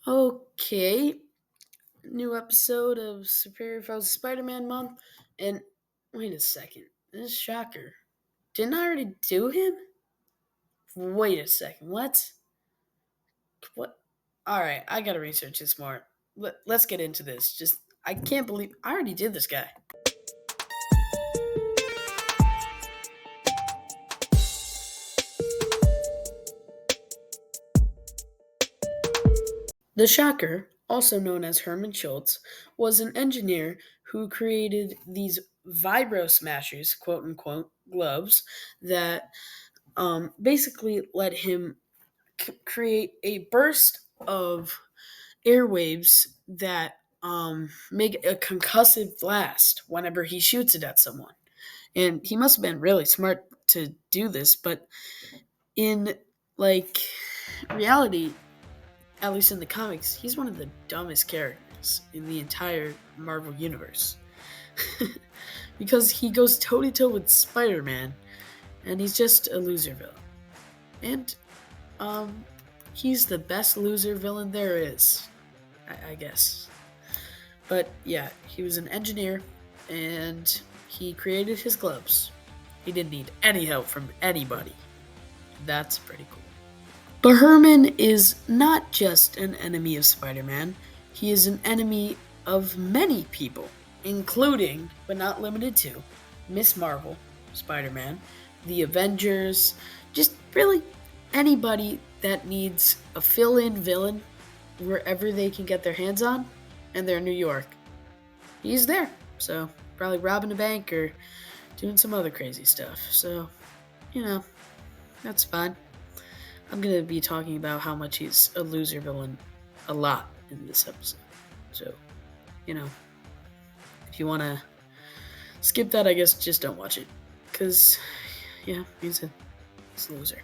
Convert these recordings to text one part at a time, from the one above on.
Okay, new episode of Superior Foes Spider-Man Month. And wait a second, this is Shocker. Didn't I already do him? Wait a second, what? What? All right, I gotta research this more. Let's get into this. I can't believe I already did this guy. The Shocker, also known as Herman Schultz, was an engineer who created these vibro smashers, quote unquote, gloves that basically let him create a burst of airwaves that make a concussive blast whenever he shoots it at someone. And he must have been really smart to do this, but in like reality, at least in the comics, he's one of the dumbest characters in the entire Marvel universe. Because he goes toe to toe with Spider Man, and he's just a loser villain. And um, he's the best loser villain there is, I guess. But yeah, he was an engineer and he created his gloves. He didn't need any help from anybody. That's pretty cool. But Herman is not just an enemy of Spider Man, he is an enemy of many people, including, but not limited to, Miss Marvel, Spider Man, the Avengers, just really anybody that needs a fill in villain wherever they can get their hands on, and they're in New York. He's there. So, probably robbing a bank or doing some other crazy stuff. So, you know, that's fine. I'm going to be talking about how much he's a loser villain a lot in this episode. So, you know, if you want to skip that, I guess just don't watch it. Because, yeah, he's a loser.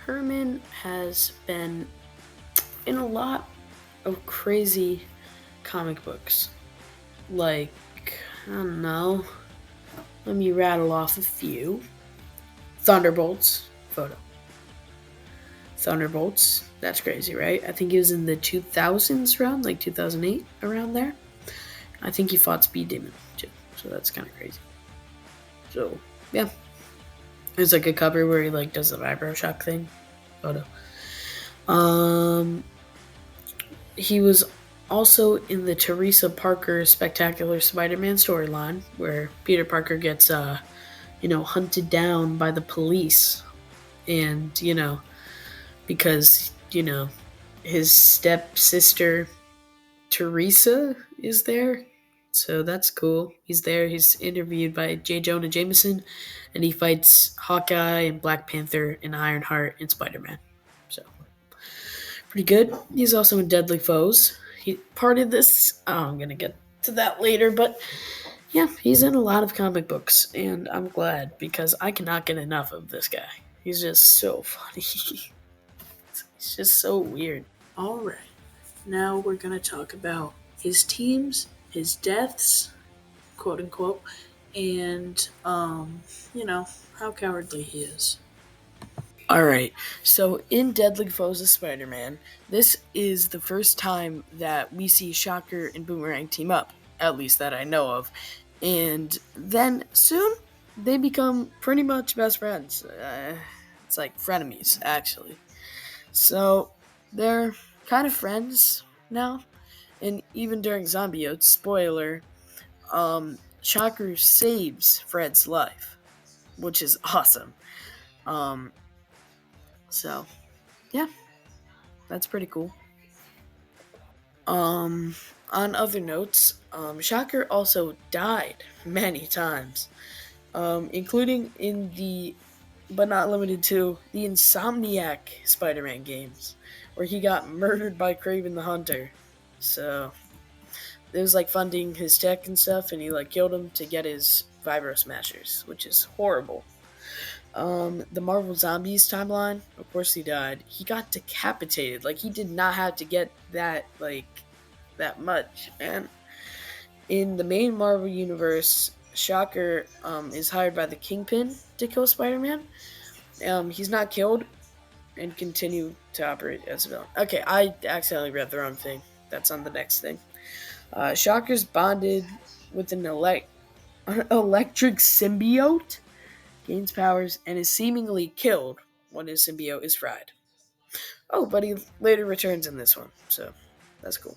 Herman has been in a lot of crazy comic books. Like, I don't know. Let me rattle off a few. Thunderbolts photo. Thunderbolts. That's crazy, right? I think he was in the 2000s round, like 2008, around there. I think he fought Speed Demon too, so that's kind of crazy. So yeah, there's like a cover where he like does the vibro shock thing. Photo. He was also in the Teresa Parker Spectacular Spider-Man storyline, where Peter Parker gets hunted down by the police, and because his stepsister Teresa is there. So that's cool. He's there. He's interviewed by J. Jonah Jameson, and he fights Hawkeye and Black Panther and Ironheart and Spider-Man. So pretty good. He's also in Deadly Foes. He part of this. Oh, I'm gonna get to that later, but yeah, he's in a lot of comic books, and I'm glad because I cannot get enough of this guy. He's just so funny. He's just so weird. All right, now we're gonna talk about his teams, his deaths, quote unquote, and how cowardly he is. All right, so in Deadly Foes of Spider-Man, this is the first time that we see Shocker and Boomerang team up, at least that I know of, and then soon they become pretty much best friends. It's like frenemies, actually. So they're kind of friends now, and even during Zombiote, spoiler, Shocker saves Fred's life, which is awesome. Um, so yeah, that's pretty cool. On other notes, Shocker also died many times, including in the, but not limited to, the Insomniac Spider-Man games, where he got murdered by Kraven the Hunter. So it was like funding his tech and stuff, and he like killed him to get his Vibro Smashers, which is horrible. The Marvel Zombies timeline, of course he died. He got decapitated. Like he did not have to get that much. And in the main Marvel universe, Shocker is hired by the Kingpin to kill Spider-Man. He's not killed, and continue to operate as a villain. Okay, I accidentally read the wrong thing. That's on the next thing. Shocker's bonded with an electric symbiote, gains powers, and is seemingly killed when his symbiote is fried. Oh, but he later returns in this one, so that's cool.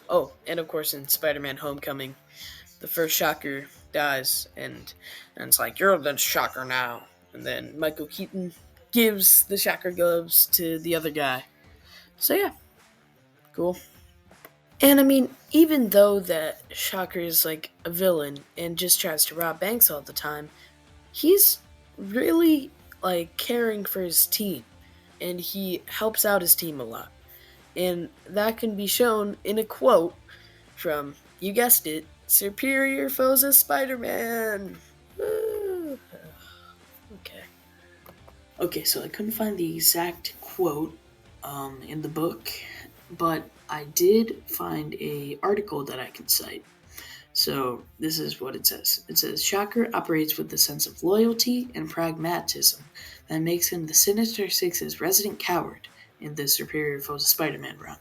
Oh, and of course in Spider-Man: Homecoming, the first Shocker dies, and it's like, you're the Shocker now. And then Michael Keaton gives the Shocker gloves to the other guy. So yeah, cool. And I mean, even though that Shocker is like a villain and just tries to rob banks all the time, he's really like caring for his team, and he helps out his team a lot. And that can be shown in a quote from, you guessed it, Superior Foes of Spider-Man. Woo. Okay. Okay, so I couldn't find the exact quote in the book, but I did find a article that I can cite. So this is what it says. It says Shocker operates with a sense of loyalty and pragmatism that makes him the Sinister Six's resident coward in the Superior Foes of Spider-Man run.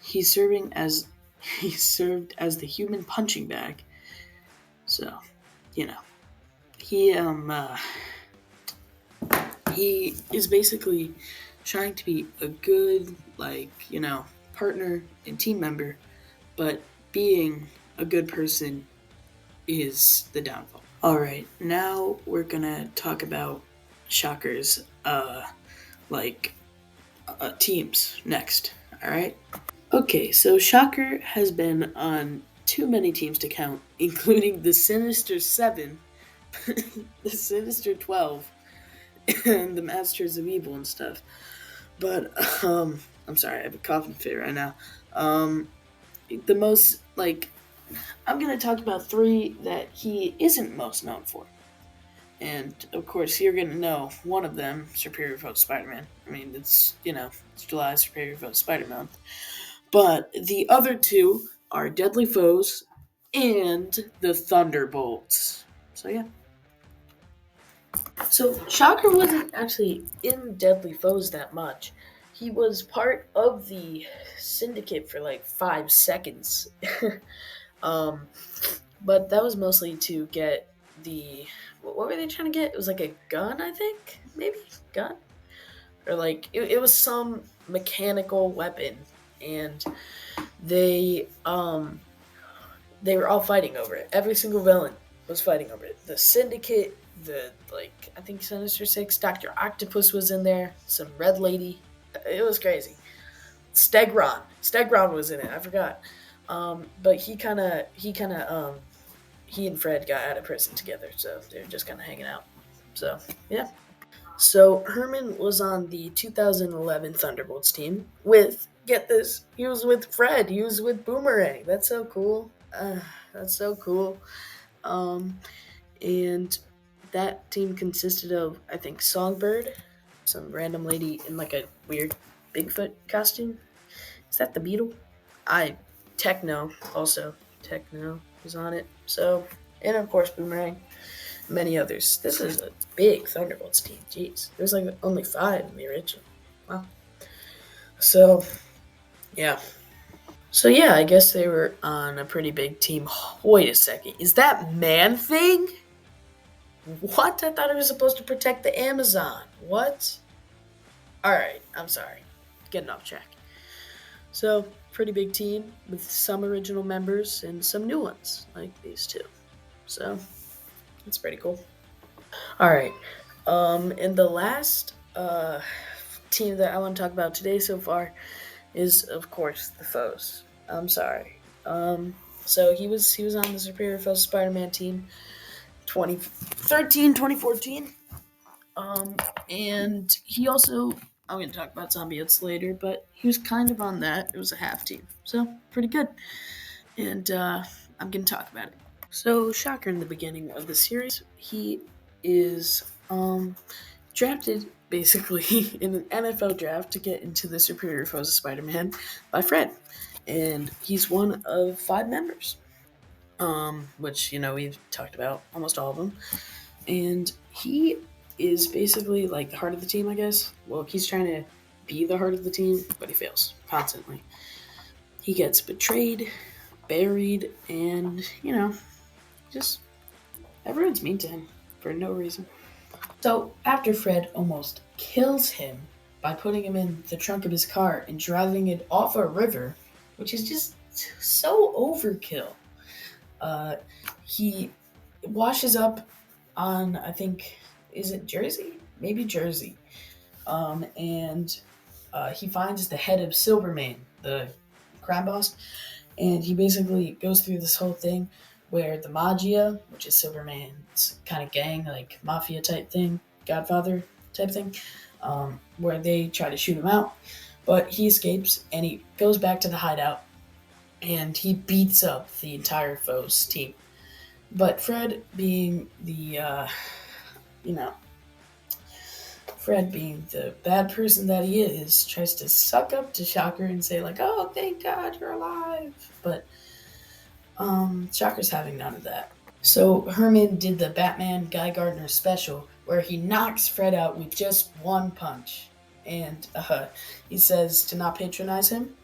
He's serving as he served as the human punching bag. So, you know, he he is basically trying to be a good, like, partner and team member, but being a good person is the downfall. All right, now we're gonna talk about Shocker's like teams next. All right. Okay, so Shocker has been on too many teams to count, including the Sinister Seven, the Sinister 12, and the Masters of Evil and stuff. But I'm sorry, I have a coughing fit right now. The most I'm gonna talk about three that he isn't most known for, and of course you're gonna know one of them, Superior Foes Spider-Man. I mean, it's July Superior Foes Spider-Man, but the other two are Deadly Foes and the Thunderbolts. So yeah. So Shocker wasn't actually in Deadly Foes that much. He was part of the syndicate for like 5 seconds. um, but that was mostly to get the what were they trying to get? It was like a gun, I think, maybe gun, or like it was some mechanical weapon, and they um they were all fighting over it. Every single villain was fighting over it. The Syndicate, I think Sinister Six, Doctor Octopus was in there. Some Red Lady. It was crazy. Stegron was in it. I forgot. But he and Fred got out of prison together, so they were just kind of hanging out. So yeah. So Herman was on the 2011 Thunderbolts team with, get this, he was with Fred. He was with Boomerang. That's so cool. That's so cool. Um, and that team consisted of, I think, Songbird, some random lady in like a weird Bigfoot costume. Is that the Beetle? Techno also. Techno was on it. So, and of course, Boomerang. Many others. This is a big Thunderbolts team. Jeez. There's like only 5 in the original. Wow. So, yeah. So, yeah, I guess they were on a pretty big team. Wait a second. Is that Man Thing? What? I thought it was supposed to protect the Amazon. What? Alright, I'm sorry. Getting off track. So, pretty big team with some original members and some new ones, like these two. So, that's pretty cool. Alright. And the last team that I want to talk about today so far is, of course, the Foes. I'm sorry. So he was on the Superior Foes Spider-Man team 2013, 2014. And he also, I'm going to talk about Zombiotes later, but he was kind of on that. It was a half team. So, pretty good. And I'm going to talk about it. So, Shocker in the beginning of the series, he is drafted basically in an NFL draft to get into the Superior Foes of Spider-Man by Fred. And he's one of 5 members, which, we've talked about almost all of them. And he is basically like the heart of the team, I guess. Well, he's trying to be the heart of the team, but he fails constantly. He gets betrayed, buried, and, just everyone's mean to him for no reason. So, after Fred almost kills him by putting him in the trunk of his car and driving it off a river, which is just so overkill, uh, he washes up on, I think, is it Jersey? Maybe Jersey. And he finds the head of Silvermane, the crime boss, and he basically goes through this whole thing where the Maggia, which is Silvermane's kind of gang, like mafia type thing, Godfather type thing, where they try to shoot him out, but he escapes and he goes back to the hideout and he beats up the entire foe's team. But Fred, being the you know Fred, being the bad person that he is, tries to suck up to Shocker and say like, "Oh, thank God you're alive," but Shocker's having none of that. So Herman did the Batman Guy Gardner special where he knocks Fred out with just one punch, and he says to not patronize him,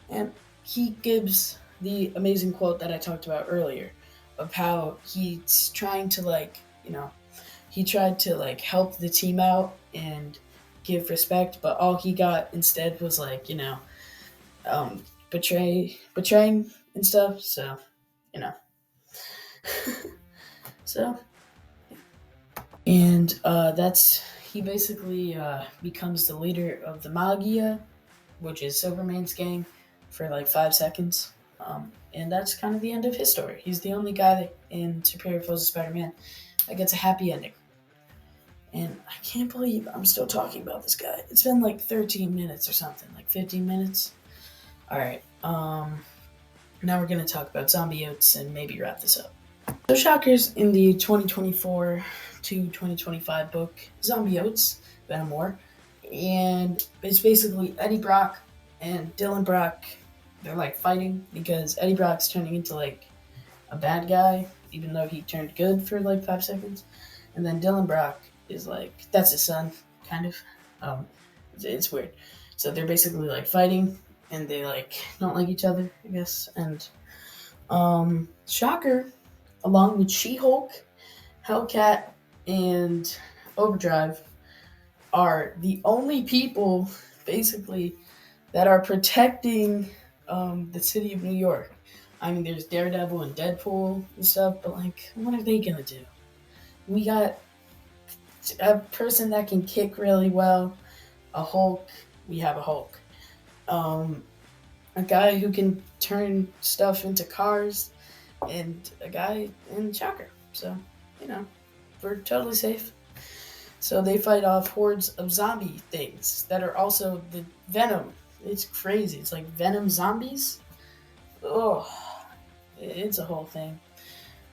and he gives the amazing quote that I talked about earlier of how he's trying to he tried to help the team out and give respect, but all he got instead was betraying and stuff. So you know, so and that's he basically becomes the leader of the Magia, which is Silvermane's gang, for like 5 seconds. And that's kind of the end of his story. He's the only guy in Superior Foes of Spider-Man that gets a happy ending. And I can't believe I'm still talking about this guy. It's been like 13 minutes or something, like 15 minutes. All right. Now we're going to talk about Zombiotes and maybe wrap this up. So Shockers in the 2024 to 2025 book, Zombiotes, Venom War. And it's basically Eddie Brock and Dylan Brock. They're like fighting because Eddie Brock's turning into like a bad guy, even though he turned good for like 5 seconds. And then Dylan Brock is like, that's his son, kind of. It's weird. So they're basically like fighting and they like don't like each other, I guess. And Shocker, along with She-Hulk, Hellcat, and Overdrive, are the only people basically that are protecting the city of New York. I mean, there's Daredevil and Deadpool and stuff, but like, what are they gonna do? We got a person that can kick really well, a Hulk. We have a Hulk. A guy who can turn stuff into cars, and a guy in Shocker. So, we're totally safe. So they fight off hordes of zombie things that are also the Venom. It's crazy. It's like Venom zombies. Oh, it's a whole thing.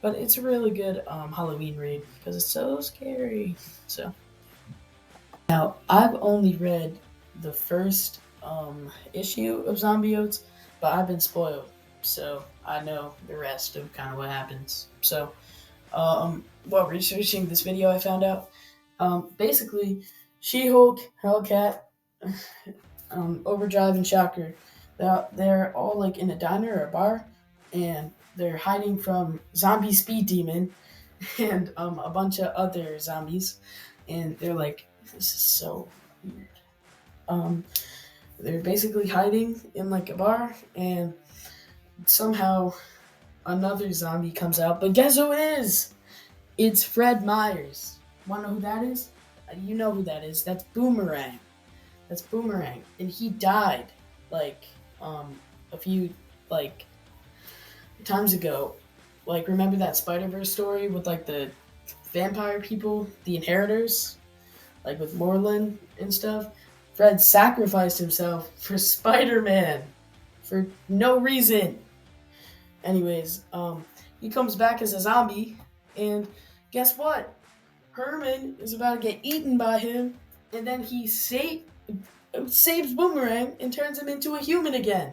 But it's a really good Halloween read because it's so scary. So now I've only read the first issue of Zombiotes, but I've been spoiled, so I know the rest of kind of what happens. So while researching this video, I found out basically She-Hulk, Hellcat, Overdrive, and Shocker. They're all like in a diner or a bar, and they're hiding from Zombie Speed Demon and a bunch of other zombies, and they're like, this is so weird. They're basically hiding in like a bar, and somehow another zombie comes out. But guess who it is? It's Fred Myers. Wanna know who that is? You know who that is. That's Boomerang. That's Boomerang, and he died like a few like times ago. Like, remember that Spider-Verse story with like the vampire people, the Inheritors, like with Moreland and stuff? Fred sacrificed himself for Spider-Man for no reason. Anyways, he comes back as a zombie, and guess what? Herman is about to get eaten by him, and then he saves Boomerang and turns him into a human again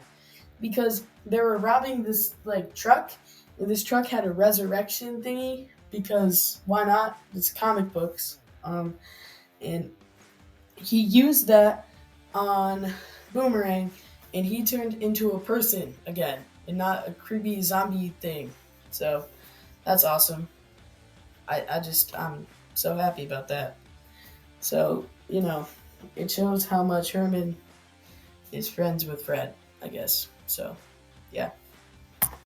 because they were robbing this like truck, and this truck had a resurrection thingy because why not? It's comic books. And he used that on Boomerang, and he turned into a person again, and not a creepy zombie thing. So that's awesome. I'm so happy about that. So it shows how much Herman is friends with Fred, I guess. So yeah.